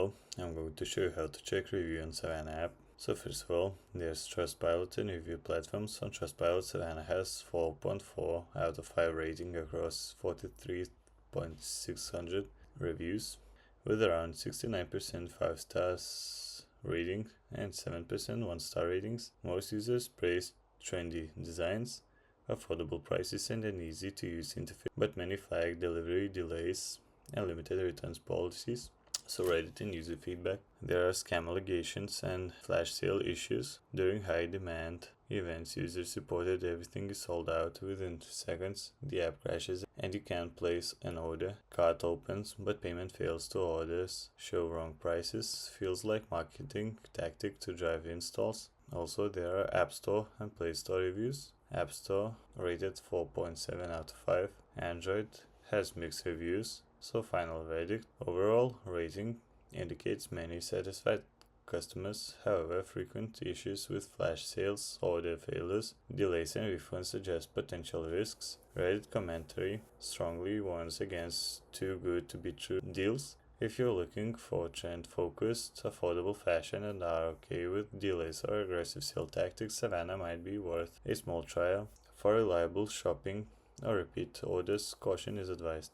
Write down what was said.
video, I'm going to show you how to check review on Savana app. So first of all, there's Trustpilot and review platforms. On Trustpilot, Savana has 4.4 out of 5 rating across 43,600 reviews, with around 69% 5 stars rating and 7% 1-star ratings. Most users praise trendy designs, affordable prices and an easy to use interface, but many flag delivery delays and limited returns policies. So Reddit and user feedback. There are scam allegations and flash sale issues. During high demand events, users reported everything is sold out within 2 seconds. The app crashes and you can't place an order. Cart opens but payment fails to orders. Show wrong prices. Feels like marketing tactic to drive installs. Also, there are App Store and Play Store reviews. App Store rated 4.7 out of 5. Android has mixed reviews. So final verdict, overall rating indicates many satisfied customers. However, frequent issues with flash sales, order failures, delays and refunds suggest potential risks. Reddit commentary strongly warns against too good to be true deals. If you're looking for trend-focused, affordable fashion and are okay with delays or aggressive sale tactics, Savana might be worth a small trial. For reliable shopping or repeat orders, caution is advised.